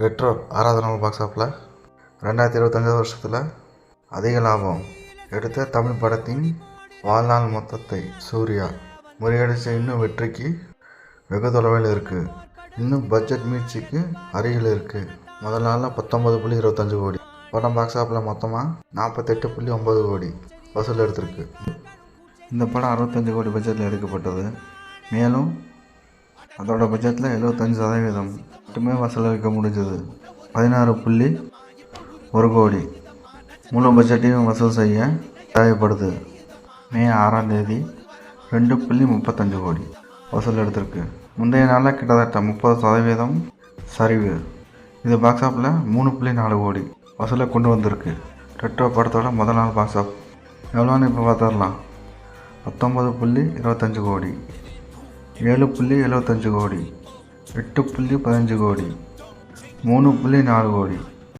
Retro 6வது நாள் box ஆஃபில் 2025 வருஷத்தில் அதிக லாபம் எடுத்த தமிழ் படத்தின் வாழ்நாள் மொத்தத்தை சூர்யா முறியடித்த இன்னும் வெற்றிக்கு வெகு தொலைவில் இருக்குது. இன்னும் பட்ஜெட் மீட்சிக்கு அருகில் இருக்குது. முதல் நாளில் 19.25 கோடி. படம் பாக்ஸ் ஆஃபில் மொத்தமாக 48.9 கோடி வசூல் எடுத்திருக்கு. இந்த படம் 65 கோடி பட்ஜெட்டில் எடுக்கப்பட்டது. மேலும் அதோட பட்ஜெட்டில் 75% மட்டுமே வசூலிக்க முடிஞ்சது. 16.1 கோடி முழு பட்ஜெட்டையும் வசூல் செய்ய தேவைப்படுது. மே 6ஆம் தேதி 2.35 கோடி வசூல் எடுத்திருக்கு. முந்தைய நாளில் கிட்டத்தட்ட 30% சரிவு. இது பாக்ஸ் ஆஃபில் 3.4 கோடி வசூலை கொண்டு வந்திருக்கு. ரெட்ரோ படத்தோட முதல் நாள் பாக்ஸ் ஆஃப் எவ்வளோன்னு இப்போ பார்த்துடலாம். 19.25 கோடி, 7.75 கோடி, 8.15 கோடி, 3.4 கோடி.